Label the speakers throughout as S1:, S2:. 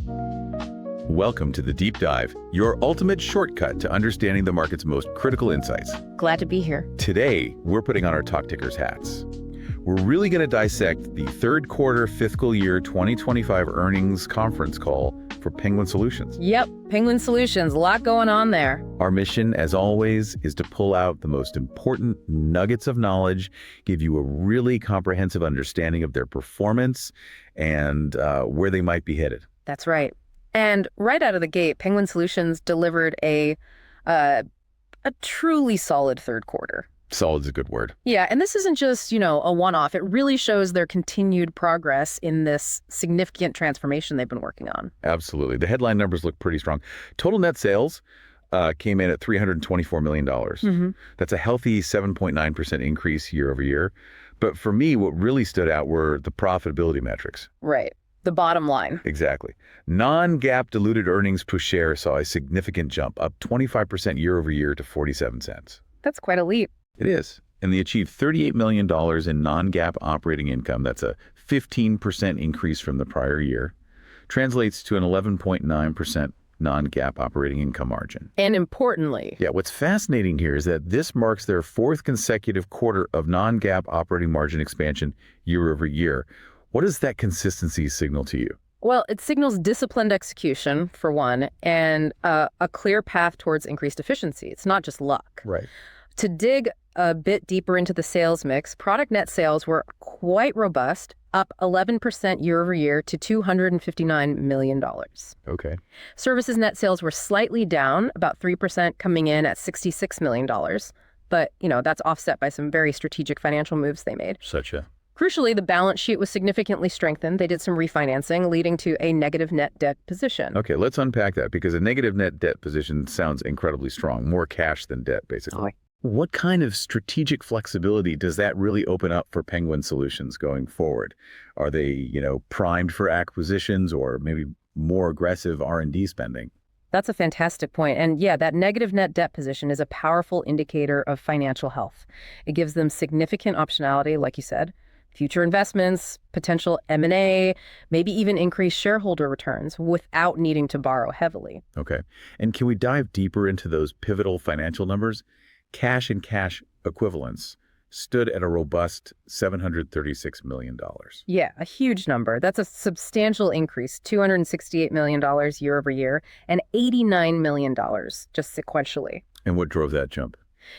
S1: Welcome to The Deep Dive, your ultimate shortcut to understanding the market's most critical insights.
S2: Glad to be here.
S1: Today, we're putting on our TalkTickers hats. We're really going to dissect the third quarter fiscal year 2025 earnings conference call for Penguin Solutions.
S2: Yep, Penguin Solutions, a lot going on there.
S1: Our mission, as always, is to pull out the most important nuggets of knowledge, give you a really comprehensive understanding of their performance and where they might be headed.
S2: That's right. And right out of the gate, Penguin Solutions delivered a truly solid third quarter.
S1: Solid's a good word.
S2: Yeah, and this isn't just, a one-off. It really shows their continued progress in this significant transformation they've been working on.
S1: Absolutely. The headline numbers look pretty strong. Total net sales came in at $324 million. Mm-hmm. That's a healthy 7.9% increase year over year. But for me, what really stood out were the profitability metrics.
S2: Right. The bottom line.
S1: Exactly. Non-GAAP diluted earnings per share saw a significant jump, up 25% year over year to 47 cents.
S2: That's quite a leap.
S1: It is. And they achieved $38 million in non-GAAP operating income. That's a 15% increase from the prior year. Translates to an 11.9% non-GAAP operating income margin.
S2: And importantly.
S1: Yeah, what's fascinating here is that this marks their fourth consecutive quarter of non-GAAP operating margin expansion year over year. What does that consistency signal to you?
S2: Well, it signals disciplined execution, for one, and a clear path towards increased efficiency. It's not just luck.
S1: Right.
S2: To dig a bit deeper into the sales mix, product net sales were quite robust, up 11% year over year to $259 million.
S1: Okay.
S2: Services net sales were slightly down, about 3%, coming in at $66 million. But, that's offset by some very strategic financial moves they made. Crucially, the balance sheet was significantly strengthened. They did some refinancing, leading to a negative net debt position.
S1: Okay, let's unpack that, because a negative net debt position sounds incredibly strong. More cash than debt, basically.
S2: Oh.
S1: What kind of strategic flexibility does that really open up for Penguin Solutions going forward? Are they, primed for acquisitions or maybe more aggressive R&D spending?
S2: That's a fantastic point. And yeah, that negative net debt position is a powerful indicator of financial health. It gives them significant optionality, like you said, future investments, potential M&A, maybe even increased shareholder returns without needing to borrow heavily.
S1: Okay. And can we dive deeper into those pivotal financial numbers? Cash and cash equivalents stood at a robust $736 million.
S2: Yeah, a huge number. That's a substantial increase, $268 million year over year, and $89 million just sequentially.
S1: And what drove that jump?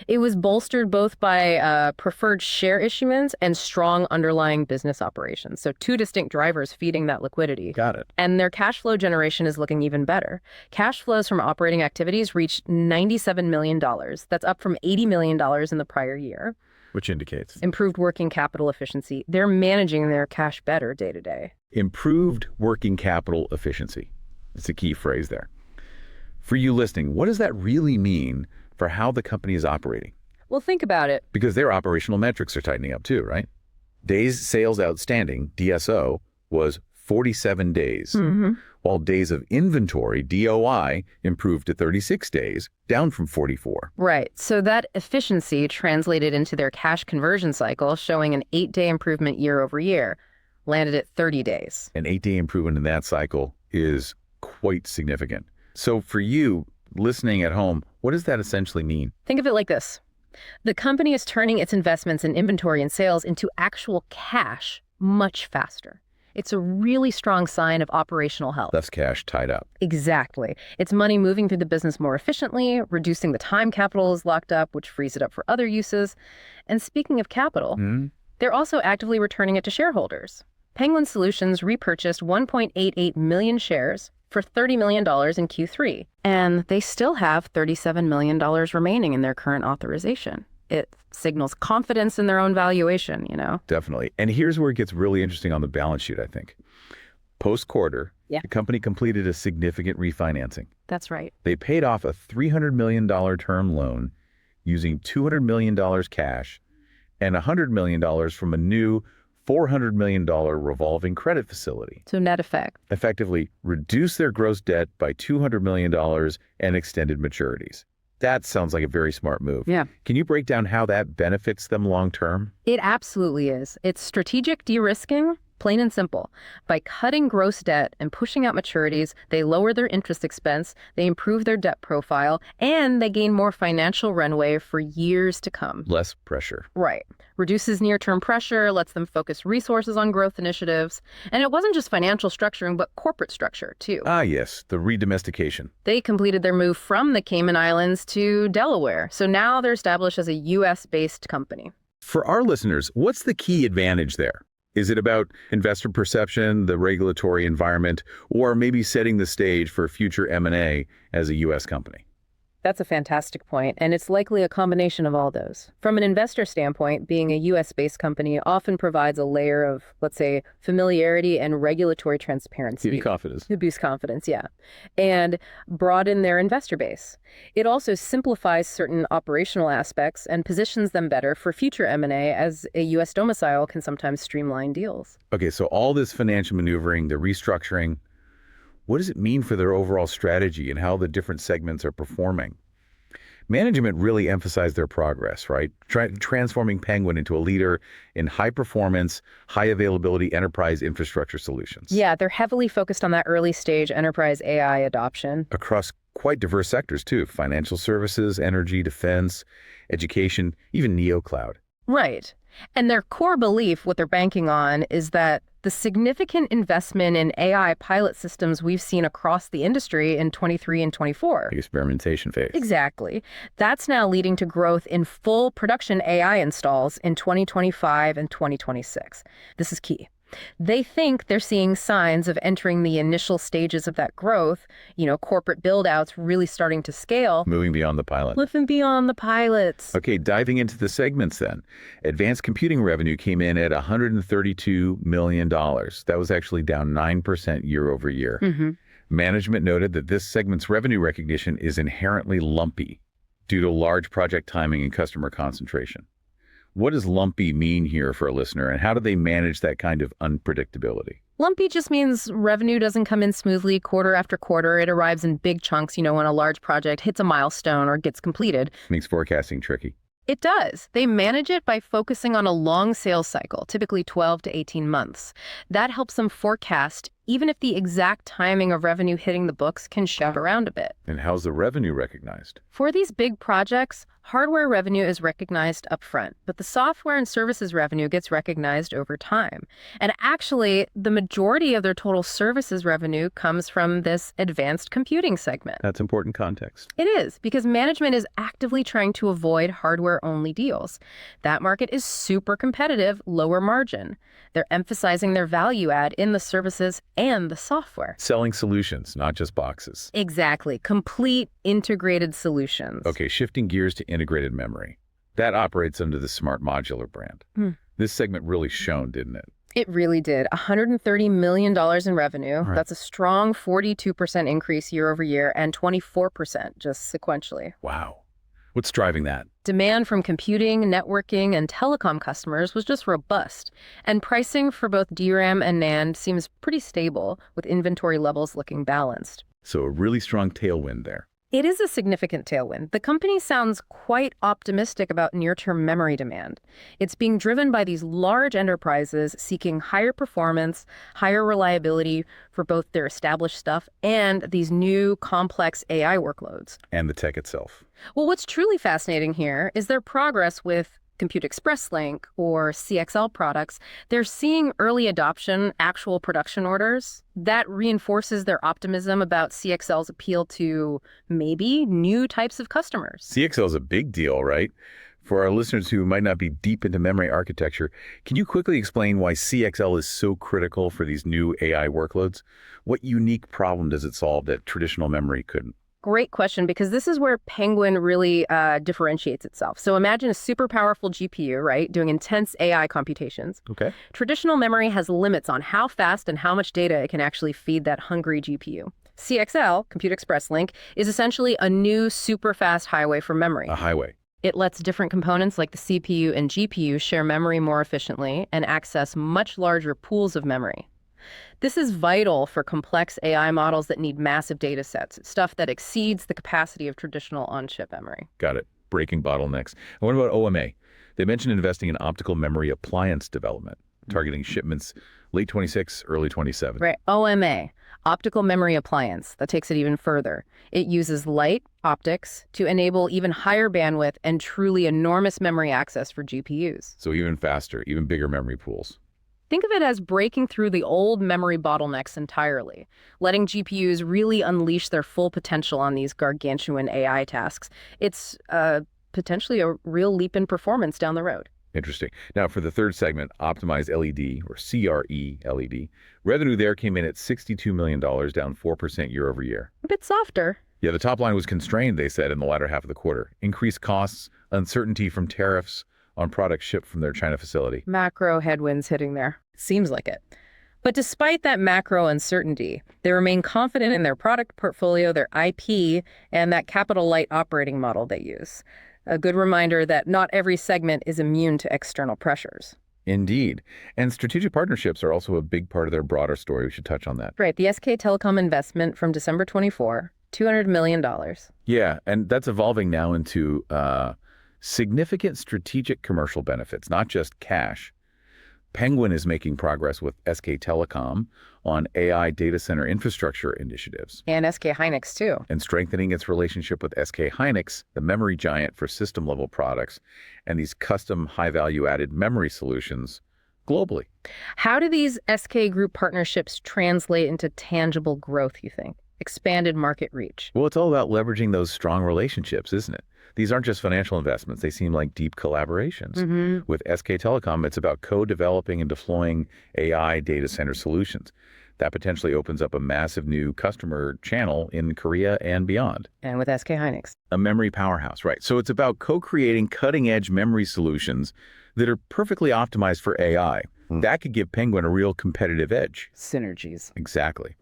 S2: It was bolstered both by preferred share issuance and strong underlying business operations. So two distinct drivers feeding that liquidity.
S1: Got it.
S2: And their cash flow generation is looking even better. Cash flows from operating activities reached $97 million. That's up from $80 million in the prior year.
S1: Which indicates?
S2: Improved working capital efficiency. They're managing their cash better day to day.
S1: Improved working capital efficiency. It's a key phrase there. For you listening, what does that really mean for how the company is operating?
S2: Well, think about it.
S1: Because their operational metrics are tightening up too, right? Days sales outstanding, DSO, was 47 days, while days of inventory, DOI, improved to 36 days, down from 44.
S2: Right. So that efficiency translated into their cash conversion cycle, showing an 8-day improvement year over year, landed at 30 days.
S1: An 8-day improvement in that cycle is quite significant. So for you, listening at home, what does that essentially mean?
S2: Think of it like this. The company is turning its investments in inventory and sales into actual cash much faster. It's a really strong sign of operational health.
S1: Less cash tied up.
S2: Exactly. It's money moving through the business more efficiently, reducing the time capital is locked up, which frees it up for other uses. And speaking of capital, they're also actively returning it to shareholders. Penguin Solutions repurchased 1.88 million shares for $30 million in Q3. And they still have $37 million remaining in their current authorization. It signals confidence in their own valuation,
S1: Definitely. And here's where it gets really interesting on the balance sheet, I think. Post-quarter, the company completed a significant refinancing.
S2: That's right.
S1: They paid off a $300 million term loan using $200 million cash and $100 million from a new $400 million revolving credit facility.
S2: So net effect.
S1: Effectively reduced their gross debt by $200 million and extended maturities. That sounds like a very smart move.
S2: Yeah.
S1: Can you break down how that benefits them long term?
S2: It absolutely is. It's strategic de-risking Plain and simple. By cutting gross debt and pushing out maturities, they lower their interest expense, they improve their debt profile, and they gain more financial runway for years to come.
S1: Less pressure.
S2: Right. Reduces near-term pressure, lets them focus resources on growth initiatives. And it wasn't just financial structuring, but corporate structure, too.
S1: Ah, yes, the redomestication.
S2: They completed their move from the Cayman Islands to Delaware. So now they're established as a U.S.-based company.
S1: For our listeners, what's the key advantage there? Is it about investor perception, the regulatory environment, or maybe setting the stage for future M&A as a U.S. company?
S2: That's a fantastic point, and it's likely a combination of all those. From an investor standpoint, being a U.S.-based company often provides a layer of, let's say, familiarity and regulatory transparency.
S1: Give you confidence.
S2: It boosts confidence, yeah. And broaden their investor base. It also simplifies certain operational aspects and positions them better for future M&A, as a U.S. domicile can sometimes streamline deals.
S1: Okay, so all this financial maneuvering, the restructuring, what does it mean for their overall strategy and how the different segments are performing? Management really emphasized their progress, right? Transforming Penguin into a leader in high-performance, high-availability enterprise infrastructure solutions.
S2: Yeah, they're heavily focused on that early-stage enterprise AI adoption.
S1: Across quite diverse sectors, too. Financial services, energy, defense, education, even neo-cloud.
S2: Right. And their core belief, what they're banking on, is that the significant investment in AI pilot systems we've seen across the industry in 23 and 24.
S1: The experimentation phase.
S2: Exactly. That's now leading to growth in full production AI installs in 2025 and 2026. This is key. They think they're seeing signs of entering the initial stages of that growth, corporate build-outs really starting to scale.
S1: Moving beyond the pilot.
S2: Living beyond the pilots.
S1: Okay, diving into the segments then. Advanced computing revenue came in at $132 million. That was actually down 9% year over year.
S2: Mm-hmm.
S1: Management noted that this segment's revenue recognition is inherently lumpy due to large project timing and customer concentration. What does lumpy mean here for a listener, and how do they manage that kind of unpredictability?
S2: Lumpy just means revenue doesn't come in smoothly quarter after quarter. It arrives in big chunks, when a large project hits a milestone or gets completed.
S1: Makes forecasting tricky.
S2: It does. They manage it by focusing on a long sales cycle, typically 12 to 18 months. That helps them forecast, even if the exact timing of revenue hitting the books can shift around a bit.
S1: And how's the revenue recognized?
S2: For these big projects, hardware revenue is recognized upfront, but the software and services revenue gets recognized over time. And actually, the majority of their total services revenue comes from this advanced computing segment.
S1: That's important context.
S2: It is, because management is actively trying to avoid hardware-only deals. That market is super competitive, lower margin. They're emphasizing their value add in the services and the software.
S1: Selling solutions, not just boxes.
S2: Exactly. Complete integrated solutions.
S1: Okay, shifting gears to integrated memory. That operates under the Smart Modular brand. This segment really shone, didn't it?
S2: It really did. $130 million in revenue.
S1: Right.
S2: That's a strong 42% increase year over year and 24% just sequentially.
S1: Wow. What's driving that?
S2: Demand from computing, networking, and telecom customers was just robust. And pricing for both DRAM and NAND seems pretty stable, with inventory levels looking balanced.
S1: So a really strong tailwind there.
S2: It is a significant tailwind. The company sounds quite optimistic about near-term memory demand. It's being driven by these large enterprises seeking higher performance, higher reliability for both their established stuff and these new complex AI workloads.
S1: And the tech itself.
S2: Well, what's truly fascinating here is their progress with Compute Express Link or CXL products. They're seeing early adoption, actual production orders. That reinforces their optimism about CXL's appeal to maybe new types of customers.
S1: CXL is a big deal, right? For our listeners who might not be deep into memory architecture, can you quickly explain why CXL is so critical for these new AI workloads? What unique problem does it solve that traditional memory couldn't?
S2: Great question, because this is where Penguin really differentiates itself. So imagine a super powerful GPU, right, doing intense AI computations.
S1: Okay.
S2: Traditional memory has limits on how fast and how much data it can actually feed that hungry GPU. CXL, Compute Express Link, is essentially a new super fast highway for memory.
S1: A highway.
S2: It lets different components like the CPU and GPU share memory more efficiently and access much larger pools of memory. This is vital for complex AI models that need massive data sets, stuff that exceeds the capacity of traditional on-chip memory.
S1: Got it. Breaking bottlenecks. And what about OMA? They mentioned investing in optical memory appliance development. targeting shipments late 26, early 27.
S2: Right. OMA, optical memory appliance. That takes it even further. It uses light, optics, to enable even higher bandwidth and truly enormous memory access for GPUs.
S1: So even faster, even bigger memory pools.
S2: Think of it as breaking through the old memory bottlenecks entirely, letting GPUs really unleash their full potential on these gargantuan AI tasks. It's potentially a real leap in performance down the road.
S1: Interesting. Now, for the third segment, optimized LED, or CRE LED, revenue there came in at $62 million, down 4% year over year.
S2: A bit softer.
S1: Yeah, the top line was constrained, they said, in the latter half of the quarter. Increased costs, uncertainty from tariffs on products shipped from their China facility.
S2: Macro headwinds hitting there. Seems like it. But despite that macro uncertainty, they remain confident in their product portfolio, their IP, and that capital-light operating model they use. A good reminder that not every segment is immune to external pressures.
S1: Indeed. And strategic partnerships are also a big part of their broader story. We should touch on that.
S2: Right. The SK Telecom investment from December 24, $200 million.
S1: Yeah, and that's evolving now into significant strategic commercial benefits, not just cash. Penguin is making progress with SK Telecom on AI data center infrastructure initiatives.
S2: And SK Hynix, too.
S1: And strengthening its relationship with SK Hynix, the memory giant for system-level products, and these custom high-value-added memory solutions globally.
S2: How do these SK Group partnerships translate into tangible growth, you think? Expanded market reach?
S1: Well, it's all about leveraging those strong relationships, isn't it? These aren't just financial investments. They seem like deep collaborations.
S2: Mm-hmm.
S1: With SK Telecom, it's about co-developing and deploying AI data center solutions. That potentially opens up a massive new customer channel in Korea and beyond.
S2: And with SK Hynix.
S1: A memory powerhouse, right? So it's about co-creating cutting-edge memory solutions that are perfectly optimized for AI. That could give Penguin a real competitive edge.
S2: Synergies.
S1: Exactly.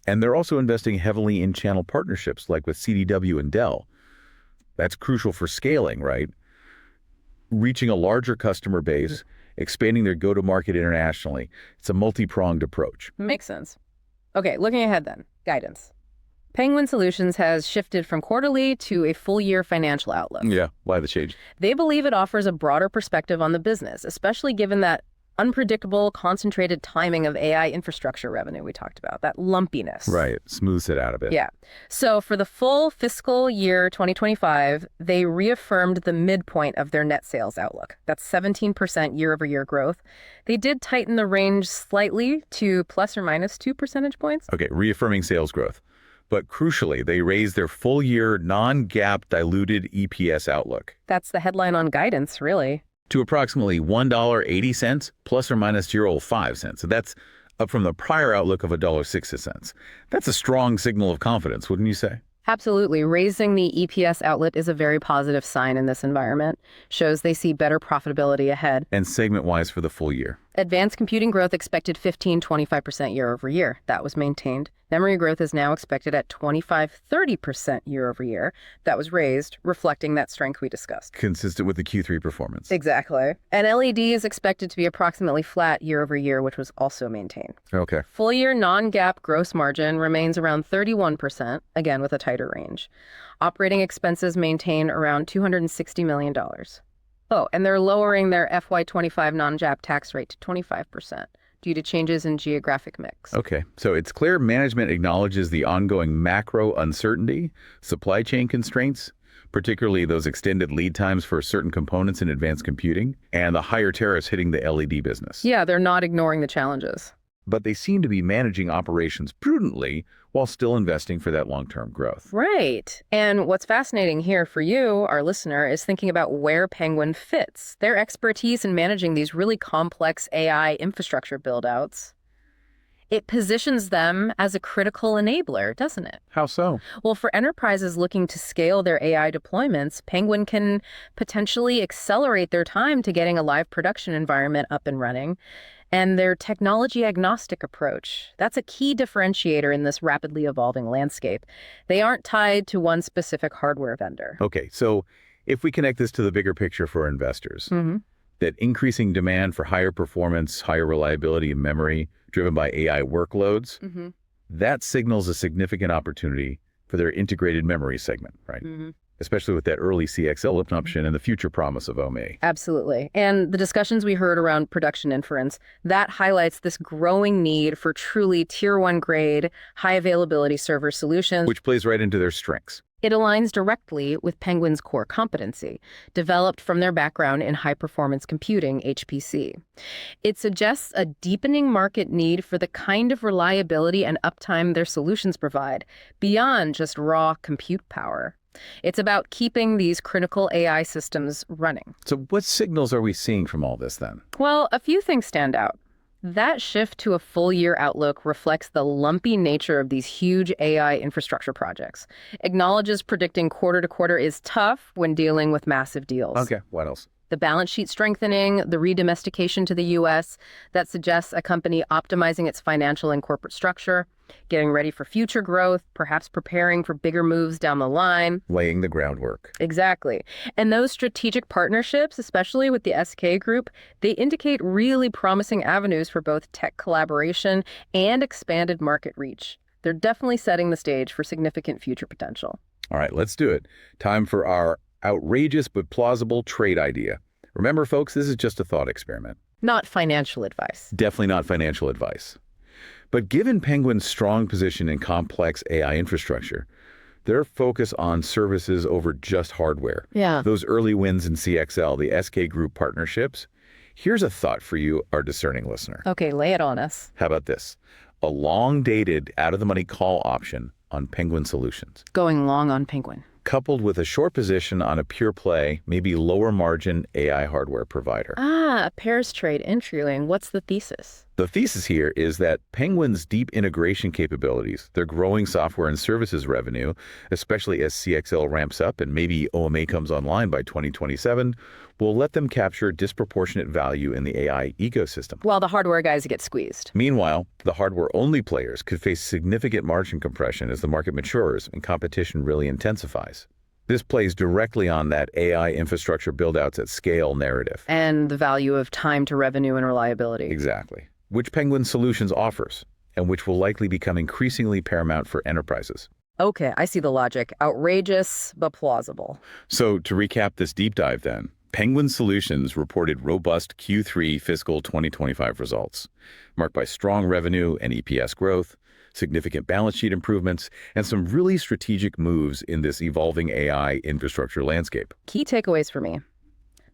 S1: And they're also investing heavily in channel partnerships, like with CDW and Dell. That's crucial for scaling, right? Reaching a larger customer base, expanding their go-to-market internationally. It's a multi-pronged approach.
S2: Makes sense. Okay, looking ahead then. Guidance. Penguin Solutions has shifted from quarterly to a full-year financial outlook.
S1: Yeah, why the change?
S2: They believe it offers a broader perspective on the business, especially given that unpredictable, concentrated timing of AI infrastructure revenue we talked about, that lumpiness.
S1: Right, smooths it out a bit.
S2: Yeah. So for the full fiscal year 2025, they reaffirmed the midpoint of their net sales outlook. That's 17% year-over-year growth. They did tighten the range slightly to plus or minus 2 percentage points.
S1: Okay, reaffirming sales growth. But crucially, they raised their full-year non-GAAP diluted EPS outlook.
S2: That's the headline on guidance, really.
S1: To approximately $1.80 plus or minus $0.05. So that's up from the prior outlook of $1.60. That's a strong signal of confidence, wouldn't you say?
S2: Absolutely. Raising the EPS outlet is a very positive sign in this environment. Shows they see better profitability ahead.
S1: And segment-wise for the full year.
S2: Advanced computing growth expected 15-25% year over year. That was maintained. Memory growth is now expected at 25-30% year over year. That was raised, reflecting that strength we discussed.
S1: Consistent with the Q3 performance.
S2: Exactly. And LED is expected to be approximately flat year over year, which was also maintained.
S1: Okay.
S2: Full year non-GAAP gross margin remains around 31%, again with a tighter range. Operating expenses maintain around $260 million. Oh, and they're lowering their FY25 non-GAAP tax rate to 25%. Due to changes in geographic mix.
S1: Okay, so it's clear management acknowledges the ongoing macro uncertainty, supply chain constraints, particularly those extended lead times for certain components in advanced computing, and the higher tariffs hitting the LED business.
S2: Yeah, they're not ignoring the challenges.
S1: But they seem to be managing operations prudently while still investing for that long-term growth.
S2: Right. And what's fascinating here for you, our listener, is thinking about where Penguin fits. Their expertise in managing these really complex AI infrastructure build-outs. It positions them as a critical enabler, doesn't it?
S1: How so?
S2: Well, for enterprises looking to scale their AI deployments, Penguin can potentially accelerate their time to getting a live production environment up and running. And their technology-agnostic approach, that's a key differentiator in this rapidly evolving landscape. They aren't tied to one specific hardware vendor.
S1: Okay, so if we connect this to the bigger picture for investors, that increasing demand for higher performance, higher reliability and memory driven by AI workloads, that signals a significant opportunity for their integrated memory segment, right? especially with that early CXL adoption and the future promise of OMA.
S2: Absolutely. And the discussions we heard around production inference, that highlights this growing need for truly tier 1 grade, high availability server solutions.
S1: Which plays right into their strengths.
S2: It aligns directly with Penguin's core competency, developed from their background in high-performance computing, HPC. It suggests a deepening market need for the kind of reliability and uptime their solutions provide, beyond just raw compute power. It's about keeping these critical AI systems running.
S1: So what signals are we seeing from all this then?
S2: Well, a few things stand out. That shift to a full-year outlook reflects the lumpy nature of these huge AI infrastructure projects. Acknowledges predicting quarter to quarter is tough when dealing with massive deals.
S1: Okay, what else?
S2: The balance sheet strengthening, the redomestication to the U.S., that suggests a company optimizing its financial and corporate structure, getting ready for future growth, perhaps preparing for bigger moves down the line.
S1: Laying the groundwork.
S2: Exactly. And those strategic partnerships, especially with the SK Group, they indicate really promising avenues for both tech collaboration and expanded market reach. They're definitely setting the stage for significant future potential.
S1: All right, let's do it. Time for our outrageous but plausible trade idea. Remember, folks, this is just a thought experiment.
S2: Not financial advice.
S1: Definitely not financial advice. But given Penguin's strong position in complex AI infrastructure, their focus on services over just hardware, those early wins in CXL, the SK Group partnerships, here's a thought for you, our discerning listener.
S2: Okay, lay it on us.
S1: How about this? A long-dated, out-of-the-money call option on Penguin Solutions.
S2: Going long on Penguin.
S1: Coupled with a short position on a pure play, maybe lower margin AI hardware provider.
S2: A pairs trade, intriguing. What's the thesis?
S1: The thesis here is that Penguin's deep integration capabilities, their growing software and services revenue, especially as CXL ramps up and maybe OMA comes online by 2027, will let them capture disproportionate value in the AI ecosystem.
S2: While the hardware guys get squeezed.
S1: Meanwhile, the hardware-only players could face significant margin compression as the market matures and competition really intensifies. This plays directly on that AI infrastructure build-outs at scale narrative.
S2: And the value of time to revenue and reliability.
S1: Exactly. Which Penguin Solutions offers, and which will likely become increasingly paramount for enterprises.
S2: Okay, I see the logic. Outrageous, but plausible.
S1: So to recap this deep dive then, Penguin Solutions reported robust Q3 fiscal 2025 results, marked by strong revenue and EPS growth, significant balance sheet improvements, and some really strategic moves in this evolving AI infrastructure landscape.
S2: Key takeaways for me.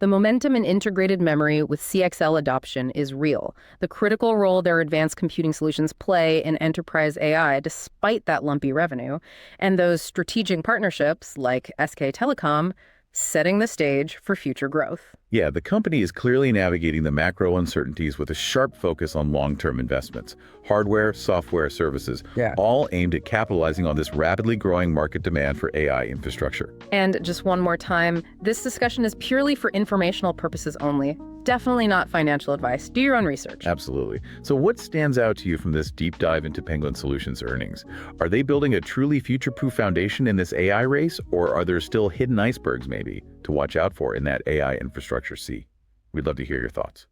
S2: The momentum in integrated memory with CXL adoption is real. The critical role their advanced computing solutions play in enterprise AI, despite that lumpy revenue, and those strategic partnerships like SK Telecom, setting the stage for future growth.
S1: Yeah, the company is clearly navigating the macro uncertainties with a sharp focus on long-term investments. Hardware, software, services, all aimed at capitalizing on this rapidly growing market demand for AI infrastructure.
S2: And just one more time, this discussion is purely for informational purposes only. Definitely not financial advice. Do your own research.
S1: Absolutely. So what stands out to you from this deep dive into Penguin Solutions earnings? Are they building a truly future-proof foundation in this AI race, or are there still hidden icebergs maybe to watch out for in that AI infrastructure sea? We'd love to hear your thoughts.